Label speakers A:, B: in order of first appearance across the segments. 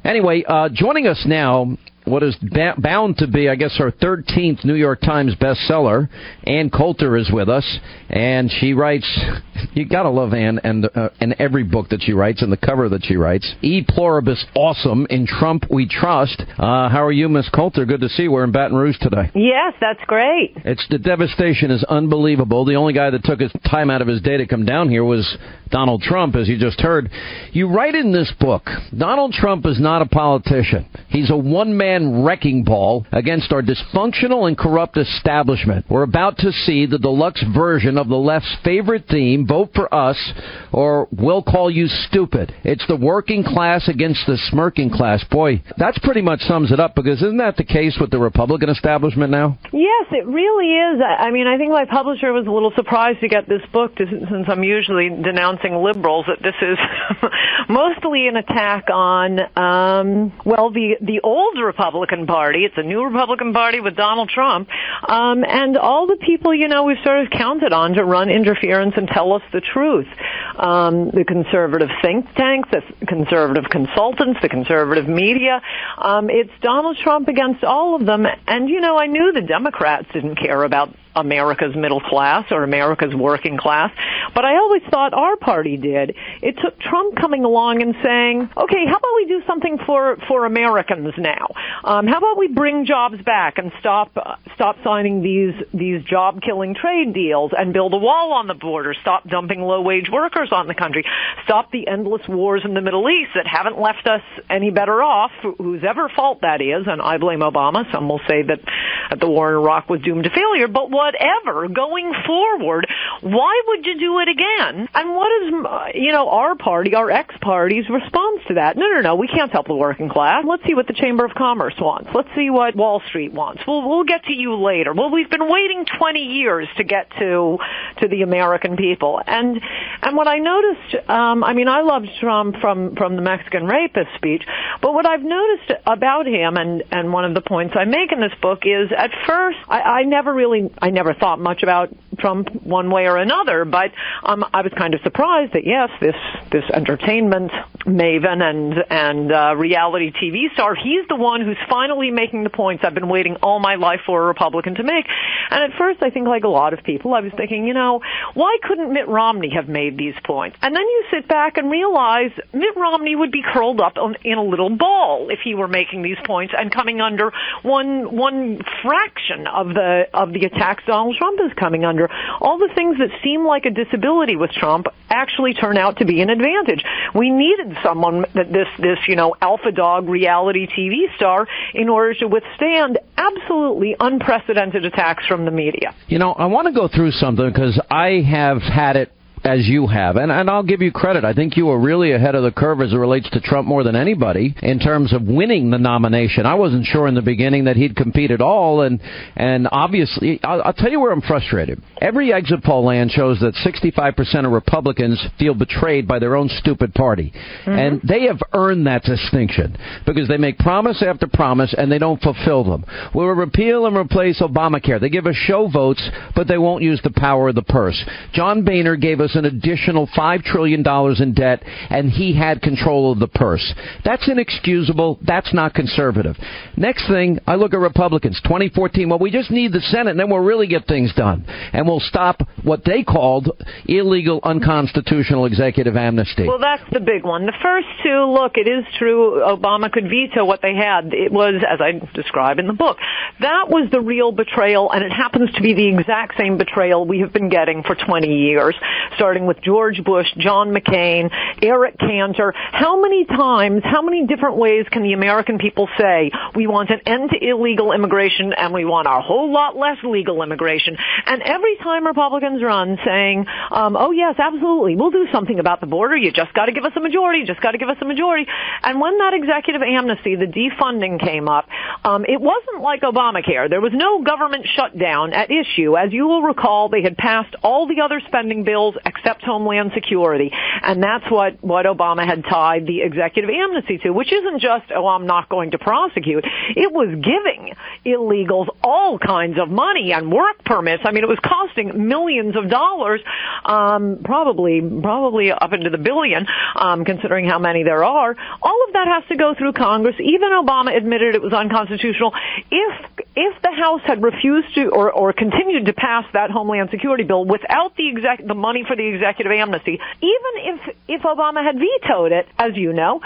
A: Anyway, joining us now, what is bound to be, I guess, her 13th New York Times bestseller, Ann Coulter is with us, and she writes, you gotta love Ann and every book that she writes and the cover that she writes, Pluribus Awesome, In Trump We Trust. How are you, Miss Coulter? Good to see you. We're in Baton Rouge today.
B: Yes, that's great.
A: The devastation is unbelievable. The only guy that took his time out of his day to come down here was Donald Trump, as you just heard. You write in this book, Donald Trump is not a politician. He's a one-man wrecking ball against our dysfunctional and corrupt establishment. We're about to see the deluxe version of the left's favorite theme, vote for us or we'll call you stupid. It's the working class against the smirking class. Boy, that's pretty much sums it up, because isn't that the case with the Republican establishment now?
B: Yes, it really is. I mean, I think my publisher was a little surprised to get this book, since I'm usually denouncing liberals, that this is mostly an attack on, the old Republican Party. It's a new Republican Party with Donald Trump, and all the people, we've sort of counted on to run interference and tell us the truth. The conservative think tanks, the conservative consultants, the conservative media. It's Donald Trump against all of them. And, I knew the Democrats didn't care about America's middle class or America's working class, but I always thought our party did. It took Trump coming along and saying, okay, how about we do something for Americans now? How about we bring jobs back and stop signing these job-killing trade deals and build a wall on the border, stop dumping low-wage workers on the country, stop the endless wars in the Middle East that haven't left us any better off, whose ever fault that is, and I blame Obama. Some will say that the war in Iraq was doomed to failure, but whatever, going forward, why would you do it again? And what is, our party, our ex-party's response to that? No, we can't help the working class. Let's see what the Chamber of Commerce wants. Let's see what Wall Street wants. We'll get to you later. Well, we've been waiting 20 years to get to the American people. And what I noticed, I loved Trump from the Mexican rapist speech, but what I've noticed about him, and one of the points I make in this book is, at first, I never thought much about Trump one way or another, but I was kind of surprised that, yes, this entertainment maven and reality TV star, he's the one who's finally making the points I've been waiting all my life for a Republican to make. And at first, I think, like a lot of people, I was thinking, why couldn't Mitt Romney have made these points? And then you sit back and realize Mitt Romney would be curled up in a little ball if he were making these points and coming under one fraction of the attacks Donald Trump is coming under. All the things that seem like a disability with Trump actually turn out to be an advantage. We needed someone, this alpha dog reality TV star, in order to withstand absolutely unprecedented attacks from the media.
A: I want to go through something, because I have had it as you have, and I'll give you credit. I think you were really ahead of the curve as it relates to Trump more than anybody in terms of winning the nomination. I wasn't sure in the beginning that he'd compete at all, and obviously, I'll tell you where I'm frustrated. Every exit poll, Ann, shows that 65% of Republicans feel betrayed by their own stupid party, and they have earned that distinction because they make promise after promise and they don't fulfill them. We'll repeal and replace Obamacare. They give us show votes, but they won't use the power of the purse. John Boehner gave us an additional $5 trillion in debt, and he had control of the purse. That's inexcusable. That's not conservative. Next thing, I look at Republicans. 2014, we just need the Senate, and then we'll really get things done. And we'll stop what they called illegal, unconstitutional executive amnesty.
B: Well, that's the big one. The first two, look, it is true Obama could veto what they had. It was, as I describe in the book, that was the real betrayal, and it happens to be the exact same betrayal we have been getting for 20 years. Starting with George Bush, John McCain, Eric Cantor. How many times, how many different ways can the American people say we want an end to illegal immigration and we want a whole lot less legal immigration? And every time Republicans run saying, oh yes, absolutely, we'll do something about the border, you just got to give us a majority, And when that executive amnesty, the defunding came up, it wasn't like Obamacare. There was no government shutdown at issue. As you will recall, they had passed all the other spending bills except Homeland Security. And that's what Obama had tied the executive amnesty to, which isn't just, I'm not going to prosecute. It was giving illegals all kinds of money and work permits. I mean, it was costing millions of dollars, probably up into the billion, considering how many there are. All of that has to go through Congress. Even Obama admitted it was unconstitutional. If the House had refused to or continued to pass that Homeland Security bill without the money for the executive amnesty, even if Obama had vetoed it, as you know,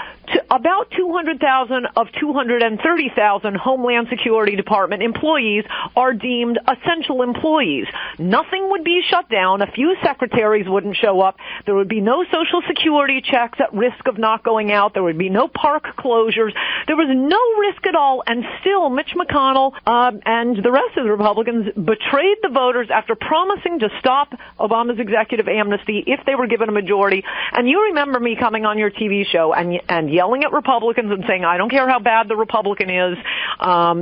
B: about 200,000 of 230,000 Homeland Security Department employees are deemed essential employees. Nothing would be shut down. A few secretaries wouldn't show up. There would be no Social Security checks at risk of not going out. There would be no park closures. There was no risk at all, and still Mitch McConnell and the rest of the Republicans betrayed the voters after promising to stop Obama's executive amnesty if they were given a majority. And you remember me coming on your TV show and yelling at Republicans and saying, I don't care how bad the Republican is.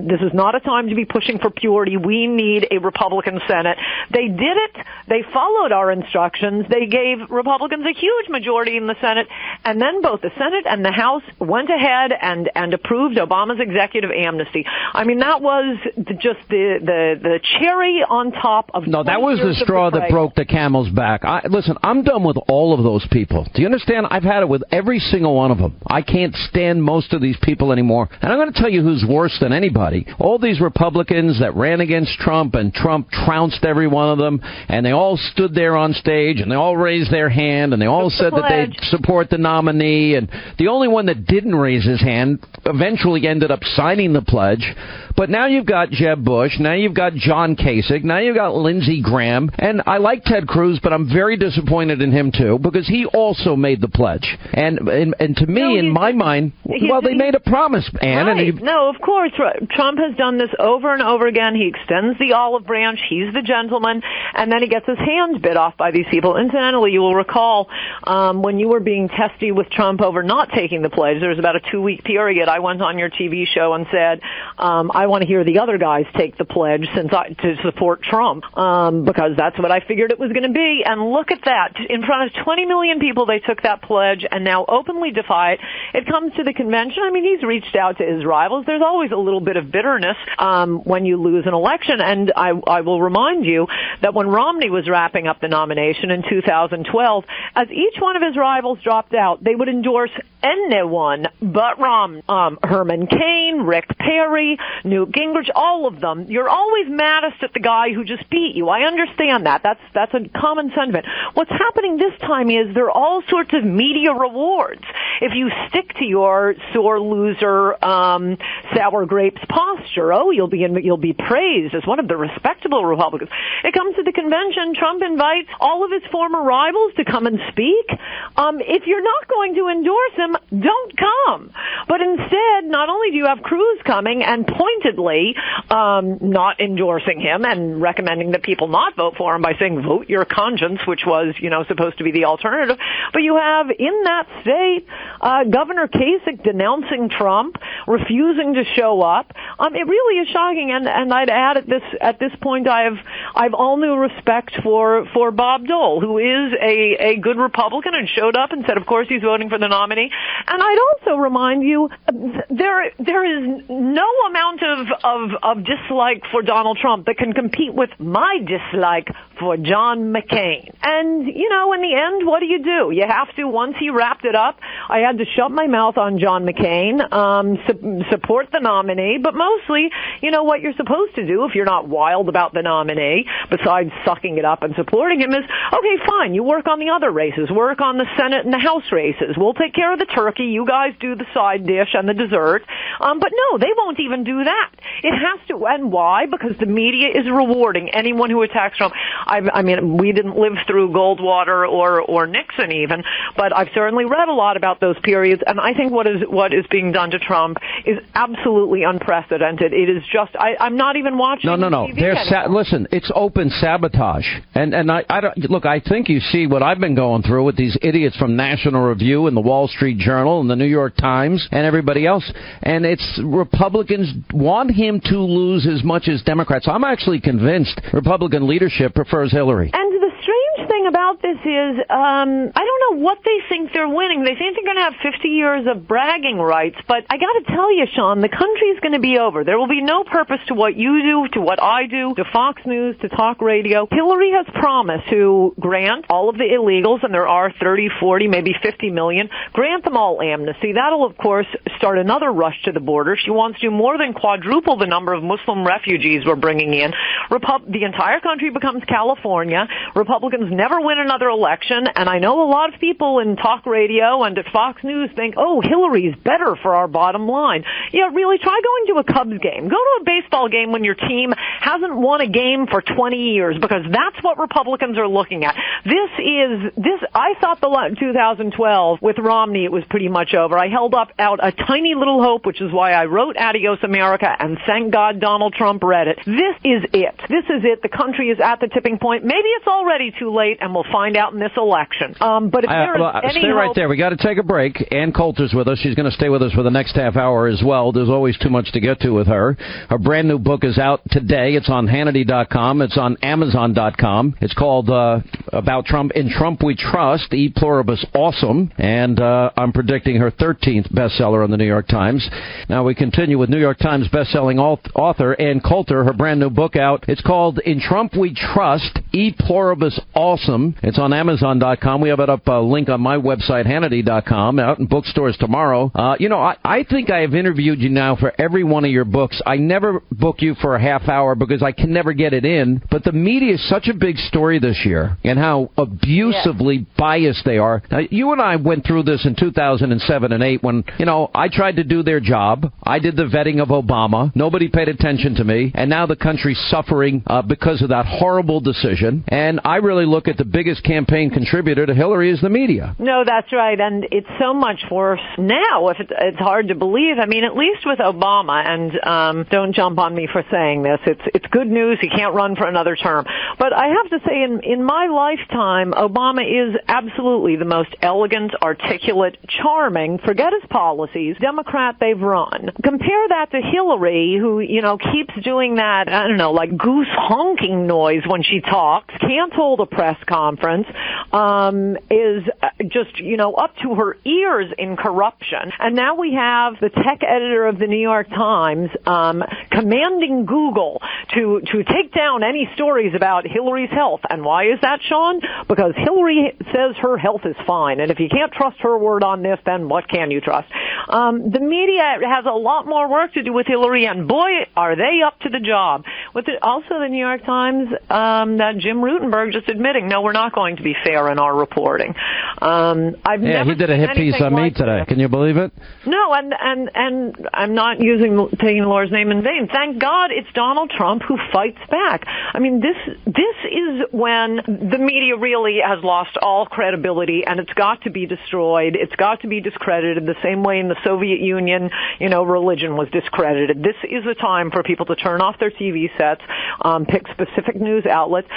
B: This is not a time to be pushing for purity. We need a Republican Senate. They did it. They followed our instructions. They gave Republicans a huge majority in the Senate, and then both the Senate and the House went ahead and approved Obama's executive amnesty. I mean, that was just the cherry on top of...
A: No, that was the straw that broke the camel's back. Listen, I'm done with all of those people. Do you understand? I've had it with every single one of them. I can't stand most of these people anymore. And I'm going to tell you who's worse than anybody. All these Republicans that ran against Trump, and Trump trounced every one of them, and they all stood there on stage, and they all raised their hand, and they all said that they'd support the nominee, and the only one that didn't raise his hand eventually ended up signing the pledge. But now you've got Jeb Bush, now you've got John Kasich, now you've got Lindsey Graham, and I like Ted Cruz, but I'm very disappointed in him too, because he also made the pledge. And to me, in my mind, they made a promise, Ann.
B: Right. No, of course. Trump has done this over and over again. He extends the olive branch. He's the gentleman, and then he gets his hand bit off by these people. Incidentally, you will recall when you were being testy with Trump over not taking the pledge, there was about a 2-week period. I went on your TV show and said, I want to hear the other guys take the pledge to support Trump, because that's what I figured it was going to be. And look at that. In front of 20 million people, they took that pledge and now openly defy it. It comes to the convention. I mean, he's reached out to his rivals. There's always a little bit of bitterness when you lose an election. And I will remind you that when Romney was wrapping up the nomination in 2012, as each one of his rivals dropped out, they would endorse anyone but Herman Cain, Rick Perry, Newt Gingrich, all of them. You're always maddest at the guy who just beat you. I understand that. That's a common sentiment. What's happening this time is there are all sorts of media rewards. If you stick to your sore loser, sour grapes posture, you'll be praised as one of the respectable Republicans. It comes to the convention. Trump invites all of his former rivals to come and speak. If you're not going to endorse him, don't come. But instead, not only do you have Cruz coming and pointedly not endorsing him and recommending that people not vote for him by saying vote your conscience, which was, supposed to be the alternative, but you have in that state Governor Kasich denouncing Trump, refusing to show up. It really is shocking, and I'd add at this point I've all new respect for Bob Dole, who is a good Republican and showed up and said, of course, he's voting for the nominee. And I'd also remind you, there is no amount of dislike for Donald Trump that can compete with my dislike for John McCain. And, in the end, what do? You have to, once he wrapped it up, I had to shut my mouth on John McCain, support the nominee, but mostly, what you're supposed to do if you're not wild about the nominee, besides sucking it up and supporting him, is, okay, fine, you work on the other races, work on the Senate and the House races. We'll take care of the turkey. You guys do the side dish and the dessert. But no, they won't even do that. It has to. And why? Because the media is rewarding anyone who attacks Trump. I mean, we didn't live through Goldwater or Nixon even, but I've certainly read a lot about those periods, and I think what is being done to Trump is absolutely unprecedented. It is just, I'm not even watching.
A: No.
B: TV
A: listen, it's open sabotage, and I don't look. I think you see what I've been going through with these idiots from National Review and the Wall Street Journal and the New York Times and everybody else, and it's Republicans want him to lose as much as Democrats. I'm actually convinced Republican leadership prefers Hillary.
B: And the strange strange thing about this is, I don't know what they think they're winning. They think they're going to have 50 years of bragging rights, but I got to tell you, Sean, the country's going to be over. There will be no purpose to what you do, to what I do, to Fox News, to talk radio. Hillary has promised to grant all of the illegals, and there are 30, 40, maybe 50 million, grant them all amnesty. That'll, of course, start another rush to the border. She wants to more than quadruple the number of Muslim refugees we're bringing in. The entire country becomes California. Republicans never win another election, and I know a lot of people in talk radio and at Fox News think, oh, Hillary's better for our bottom line. Yeah, really, try going to a Cubs game. Go to a baseball game when your team hasn't won a game for 20 years, because that's what Republicans are looking at. I thought the 2012 with Romney, it was pretty much over. I held out a tiny little hope, which is why I wrote Adios America, and thank God Donald Trump read it. This is it. This is it. The country is at the tipping point. Maybe it's already too late, and we'll find out in this election. But if there is any
A: stay right there. We got to take a break. Ann Coulter's with us. She's going to stay with us for the next half hour as well. There's always too much to get to with her. Her brand new book is out today. It's on Hannity.com. It's on Amazon.com. It's called About Trump. In Trump We Trust, E Pluribus Awesome. And I'm predicting her 13th bestseller on the New York Times. Now we continue with New York Times bestselling author Ann Coulter. Her brand new book out. It's called In Trump We Trust, E Pluribus Awesome. It's on Amazon.com. We have it up a link on my website, Hannity.com, out in bookstores tomorrow. I think I have interviewed you now for every one of your books. I never book you for a half hour because I can never get it in. But the media is such a big story this year, and how abusively biased they are. Now, you and I went through this in 2007 and 8 when, I tried to do their job. I did the vetting of Obama. Nobody paid attention to me. And now the country's suffering because of that horrible decision. And I really look at the biggest campaign contributor to Hillary is the media.
B: No, that's right. And it's so much worse now. If it's hard to believe. I mean, at least with Obama, and don't jump on me for saying this. It's good news. He can't run for another term. But I have to say, in my lifetime, Obama is absolutely the most elegant, articulate, charming, forget his policies, Democrat they've run. Compare that to Hillary, who, keeps doing that, I don't know, like goose honking noise when she talks, can't hold a press conference, is just, up to her ears in corruption. And now we have the tech editor of the New York Times commanding Google to take down any stories about Hillary's health. And why is that, Sean? Because Hillary says her health is fine. And if you can't trust her word on this, then what can you trust? The media has a lot more work to do with Hillary, and boy, are they up to the job. Also, the New York Times, that Jim Rutenberg just admitting, no, we're not going to be fair in our reporting.
A: He did a hit piece on me today. Can you believe it?
B: No, and I'm not taking the Lord's name in vain. Thank God it's Donald Trump who fights back. I mean, this is when the media really has lost all credibility, and it's got to be destroyed. It's got to be discredited the same way in the Soviet Union, religion was discredited. This is a time for people to turn off their TV sets, pick specific news outlets.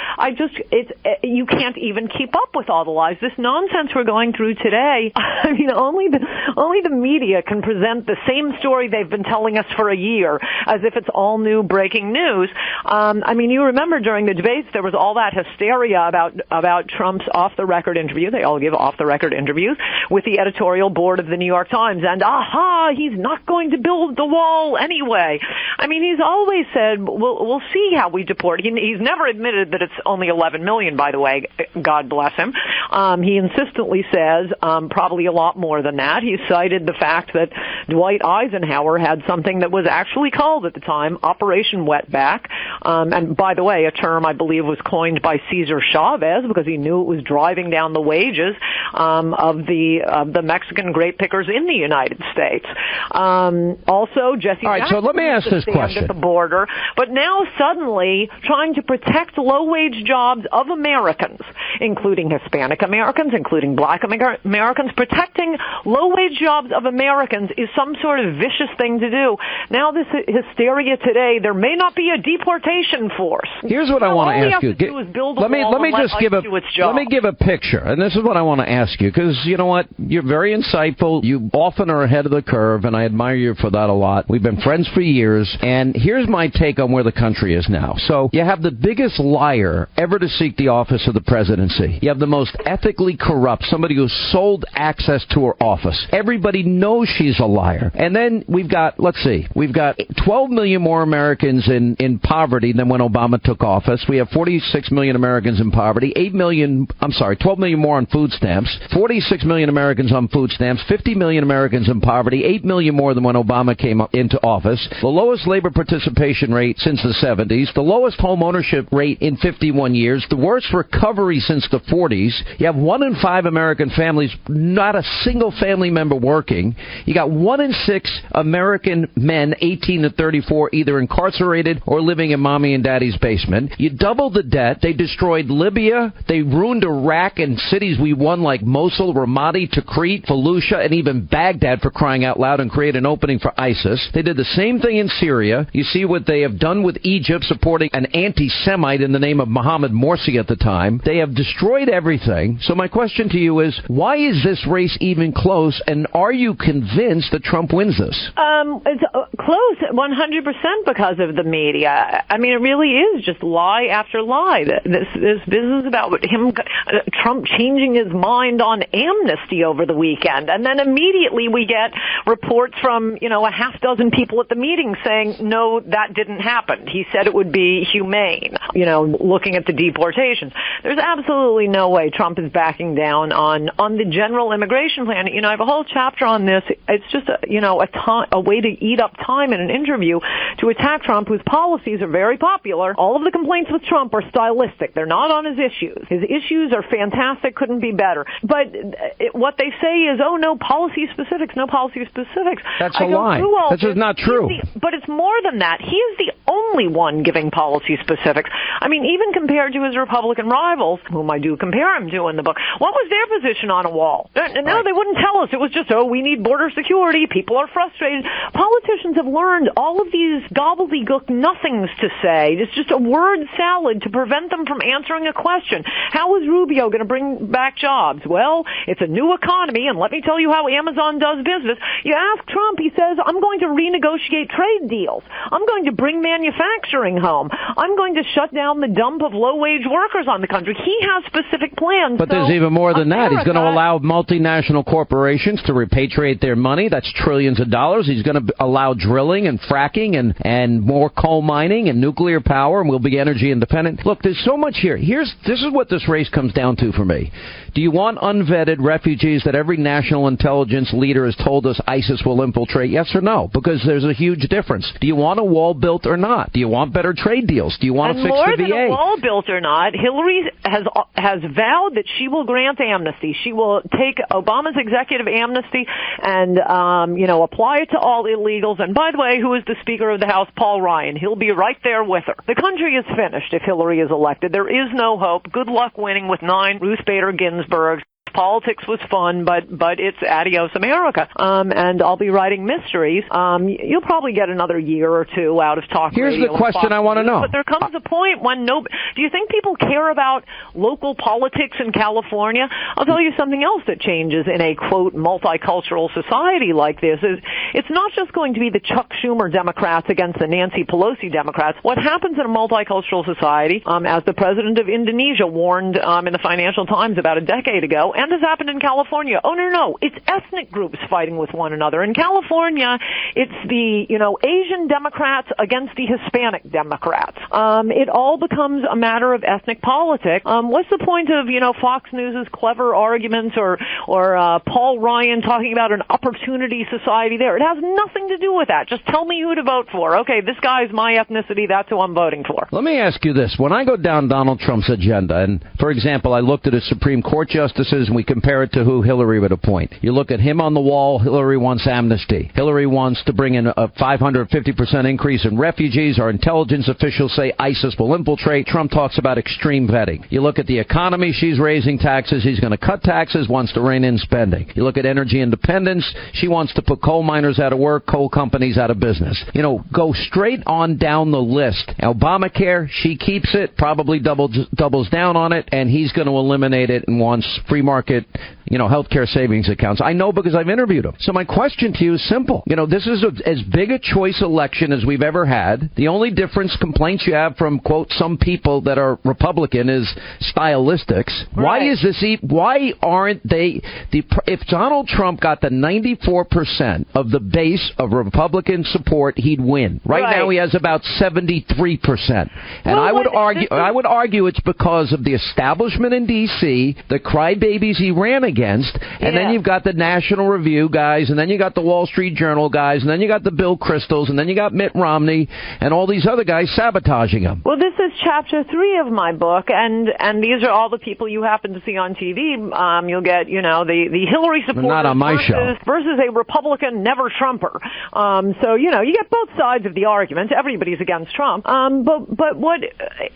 B: You can't even keep up with all the lies. This nonsense we're going through today, I mean, only the media can present the same story they've been telling us for a year as if it's all new breaking news. I mean, you remember during the debates there was all that hysteria about Trump's off-the-record interview. They all give off-the-record interviews with the editorial board of the New York Times, and he's not going to build the wall anyway. I mean, he's always said, we'll see how we deport. He's never admitted that it's only 11 million, by the way. God bless him. He insistently says probably a lot more than that. He cited the fact that Dwight Eisenhower had something that was actually called at the time Operation Wetback. And by the way, a term I believe was coined by Cesar Chavez because he knew it was driving down the wages of the Mexican grape pickers in the United States. Also, Jesse.
A: All right, so let me ask this question.
B: At the border, but now suddenly trying to protect low-wage jobs of Americans, including Hispanic Americans, including Black Americans, protecting low-wage jobs of Americans is some sort of vicious thing to do. Now this hysteria today, there may not be a deportation force.
A: Here's what I want to ask you.
B: Let me
A: give a picture, and this is what I want to ask you, because you know what? You're very insightful. You often are ahead of the curve, and I admire you for that a lot. We've been friends for years, and here's my take on where the country is now. So you have the biggest liar ever to seek the office of the presidency. You have the most ethically corrupt, somebody who sold access to her office. Everybody knows she's a liar. And then we've got 12 million more Americans in poverty than when Obama took office. We have 46 million Americans in poverty, 12 million more on food stamps, 46 million Americans on food stamps, 50 million Americans in poverty, 8 million more than when Obama came into office, the lowest labor participation rate since the 70s, the lowest home ownership rate in 51 years, the worst recovery since the 40s. You have 1 in 5 American families, not a single family member working. You got 1 in 6 American men 18 to 34 either incarcerated or living in mommy and daddy's basement. You doubled the debt. They destroyed Libya. They ruined Iraq and cities we won like Mosul, Ramadi, Tikrit, Fallujah, and even Baghdad, for crying out loud, and create an opening for ISIS. They did the same thing in Syria. You see what they have done with Egypt, supporting an anti-Semite in the name of Mohammed Morsi at the time. They have destroyed everything. So my question to you is, why is this race even close, and are you convinced that Trump wins this?
B: It's close 100% because of the media. I mean, it really is just lie after lie. This business about Trump changing his mind on amnesty over the weekend, and then immediately we get reports from, a half dozen people at the meeting saying, no, that didn't happen. He said it would be humane, looking at the deportations. There's absolutely no way Trump is backing down on the general immigration plan. I have a whole chapter on this. It's just a way to eat up time in an interview to attack Trump, whose policies are very popular. All of the complaints with Trump are stylistic. They're not on his issues. His issues are fantastic, couldn't be better. But what they say is, oh, no policy specifics, no policy specifics.
A: That's a lie. That's just not true.
B: But it's more than that. He is the only one giving policy specifics. I mean, even compared to his Republican rivals, whom I do compare him to in the book, what was their position on a wall? No, they wouldn't tell us. It was just, we need border security. People are frustrated. Politicians have learned all of these gobbledygook nothings to say. It's just a word salad to prevent them from answering a question. How is Rubio going to bring back jobs? Well, it's a new economy, and let me tell you how Amazon does business. You ask Trump, he says, I'm going to renegotiate trade deals. I'm going to bring manufacturing home. I'm going to shut down the dump of low-wage workers on the country. He has specific plans.
A: But there's even more than that. He's going to allow multinational corporations to repatriate their money. That's trillions of dollars. He's going to allow drilling and fracking and more coal mining and nuclear power, and we'll be energy independent. Look, there's so much here. This is what this race comes down to for me. Do you want unvetted refugees that every national intelligence leader has told us ISIS will infiltrate? Yes or no? Because there's a huge difference. Do you want a wall built or not? Do you want better trade deals? Do you want to fix the VA?
B: More than a wall built or not, Hillary has vowed that she will grant amnesty. She will take Obama's executive amnesty and apply it to all illegals. And by the way, who is the Speaker of the House? Paul Ryan. He'll be right there with her. The country is finished if Hillary is elected. There is no hope. Good luck winning with 9 Ruth Bader Ginsburg. Politics was fun, but it's adios America. And I'll be writing mysteries. You'll probably get another year or two out of talk radio.
A: Here's the question I want to know.
B: But there comes a point when do you think people care about local politics in California? I'll tell you something else that changes in a, quote, multicultural society like this is it's not just going to be the Chuck Schumer Democrats against the Nancy Pelosi Democrats. What happens in a multicultural society, as the president of Indonesia warned in the Financial Times about a decade ago, and has happened in California. Oh, no. It's ethnic groups fighting with one another. In California, it's the, Asian Democrats against the Hispanic Democrats. It all becomes a matter of ethnic politics. What's the point of, Fox News' clever arguments or Paul Ryan talking about an opportunity society there? It has nothing to do with that. Just tell me who to vote for. Okay, this guy's my ethnicity. That's who I'm voting for.
A: Let me ask you this. When I go down Donald Trump's agenda, and, for example, I looked at his Supreme Court justices, and we compare it to who Hillary would appoint. You look at him on the wall, Hillary wants amnesty. Hillary wants to bring in $550 50% increase in refugees. Our intelligence officials say ISIS will infiltrate. Trump talks about extreme vetting. You look at the economy, she's raising taxes. He's going to cut taxes, wants to rein in spending. You look at energy independence. She wants to put coal miners out of work, coal companies out of business. Go straight on down the list. Obamacare, she keeps it, probably doubles down on it, and he's going to eliminate it and wants free market, healthcare savings accounts. I know because I've interviewed him. So my question to you is simple. This is as big a choice election as we've ever had. The only complaints you have from, quote, some people that are Republican is stylistics.
B: Right.
A: Why aren't they, if Donald Trump got the 94% of the base of Republican support, he'd win. Right now he has about 73%. And I would argue it's because of the establishment in D.C., the crybabies he ran against, and then you've got the National Review guys, and then you got the Wall Street Journal guys, and then you got the Bill Kristols, and then you got Mitt Romney, and all these other guys sabotaging him.
B: Well, this is chapter 3 of my book, and these are all the people you happen to see on TV. You'll get, the Hillary supporters
A: not on my show.
B: Versus a Republican never-Trumper. So, you get both sides of the argument. Everybody's against Trump. But what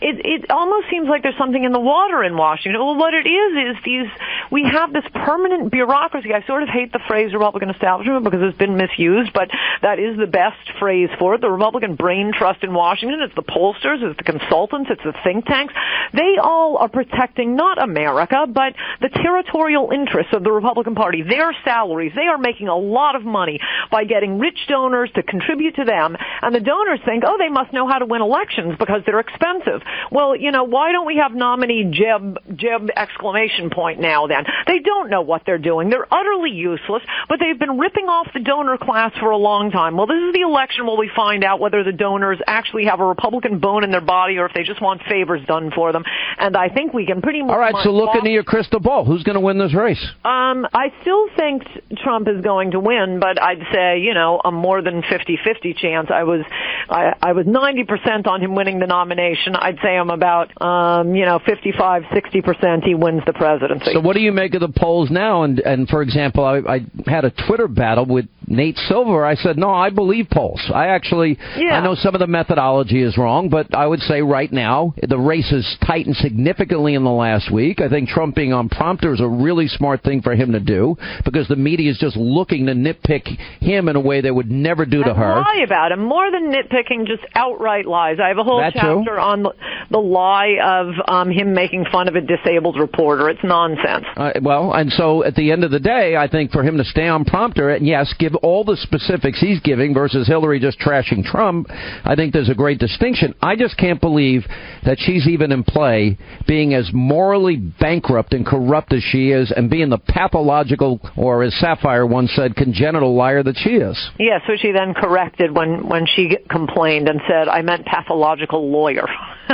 B: it almost seems like there's something in the water in Washington. Well, what it is we have this permanent bureaucracy. I sort of hate the phrase Republican establishment because it's been misused, but that is the best phrase for it. The Republican brain trust in Washington, it's the pollsters, it's the consultants, it's the think tanks. They all are protecting not America, but the territorial interests of the Republican Party, their salaries. They are making a lot of money by getting rich donors to contribute to them, and the donors think, they must know how to win elections because they're expensive. Well, why don't we have nominee Jeb exclamation point now then? They don't know what they're doing. They're utterly useless, but they've been ripping off the donor class for a long time. Well, this is the election where we find out whether the donors actually have a Republican bone in their body or if they just want favors done for them. And I think we can pretty much...
A: All right, so look into your crystal ball. Who's going to win this race?
B: I still think Trump is going to win, but I'd say, a more than 50-50 chance. I was 90% on him winning the nomination. I'd say I'm about, 55-60% he wins the presidency.
A: So what do you make of the polls now? And for example, I had a Twitter battle with Nate Silver. I said, no, I believe polls. I know some of the methodology is wrong, but I would say right now the race has tightened significantly in the last week. I think Trump being on prompter is a really smart thing for him to do because the media is just looking to nitpick him in a way they would never do to her.
B: Lie about him. More than nitpicking, just outright lies. I have a whole chapter on the lie of him making fun of a disabled reporter. It's nonsense.
A: And so at the end of the day, I think for him to stay on prompter and, yes, give all the specifics he's giving versus Hillary just trashing Trump, I think there's a great distinction. I just can't believe that she's even in play, being as morally bankrupt and corrupt as she is and being the pathological, or as Sapphire once said, congenital liar that she is.
B: Yes, which she then corrected when she complained and said, I meant pathological lawyer. I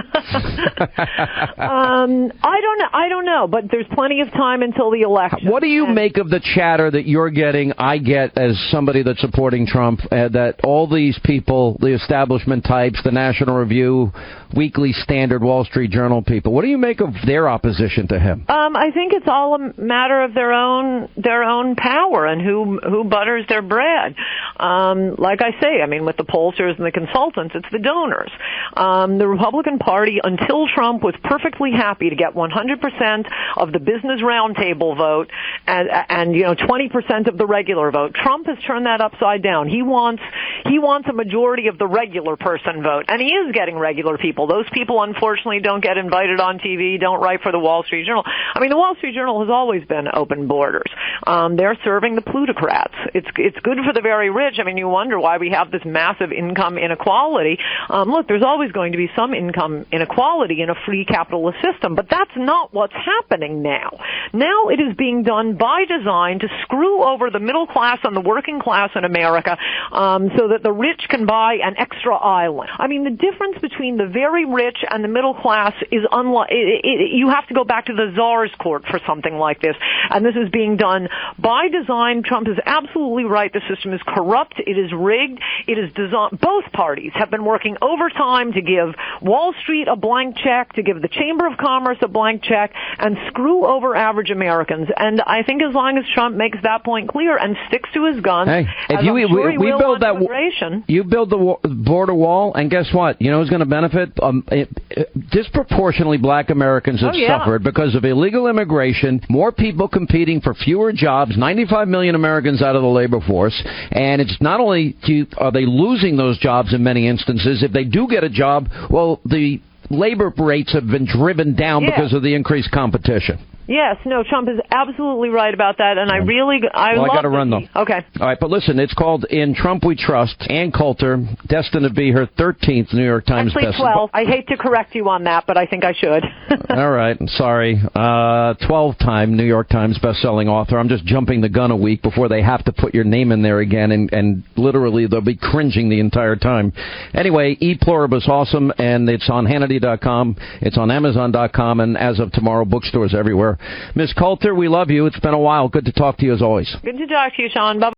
B: don't know, but there's plenty of time until the election.
A: What do you make of the chatter that you're getting, I get as somebody that's supporting Trump, that all these people, the establishment types, the National Review, Weekly Standard, Wall Street Journal people, what do you make of their opposition to him?
B: I think it's all a matter of their own power and who butters their bread. Like I say, with the pollsters and the consultants, it's the donors. The Republican Party, until Trump, was perfectly happy to get 100% of the business roundtable vote and 20% of the regular vote. Trump has turned that upside down. He wants a majority of the regular person vote, and he is getting regular people. Those people, unfortunately, don't get invited on TV, don't write for the Wall Street Journal. The Wall Street Journal has always been open borders. They're serving the plutocrats. It's good for the very rich. You wonder why we have this massive income inequality. Look, there's always going to be some income inequality in a free capitalist system, but that's not what's happening now. Now it is being done by design to screw over the middle class and the working class in America so that the rich can buy an extra island. The difference between the very rich and the middle class is you have to go back to the czar's court for something like this, and this is being done by design. Trump is absolutely right. The system is corrupt. It is rigged. It is designed. Both parties have been working overtime to give Wall Street a blank check, to give the Chamber of Commerce a blank check, and screw over average Americans. And I think as long as Trump makes that point clear and sticks to his guns, months.
A: Hey, if
B: as
A: you,
B: I'm sure
A: we build that,
B: immigration.
A: you build the border wall, and guess what? You know who's going to benefit? Disproportionately black Americans have suffered because of illegal immigration, more people competing for fewer jobs, 95 million Americans out of the labor force, and it's not only are they losing those jobs in many instances, if they do get a job, well, the labor rates have been driven down because of the increased competition.
B: Yes, no, Trump is absolutely right about that, and I
A: got to run, though.
B: Okay.
A: All right, but listen, it's called In Trump We Trust. Ann Coulter, destined to be her 13th New York Times bestseller.
B: Actually, 12. I hate to correct you on that, but I think I should.
A: All right, I'm sorry. 12-time New York Times bestselling author. I'm just jumping the gun a week before they have to put your name in there again, and literally they'll be cringing the entire time. Anyway, Pluribus Awesome, and it's on Hannity.com. It's on Amazon.com, and as of tomorrow, bookstores everywhere. Miss Coulter, we love you. It's been a while. Good to talk to you as always.
B: Good to talk to you, Sean. Bye.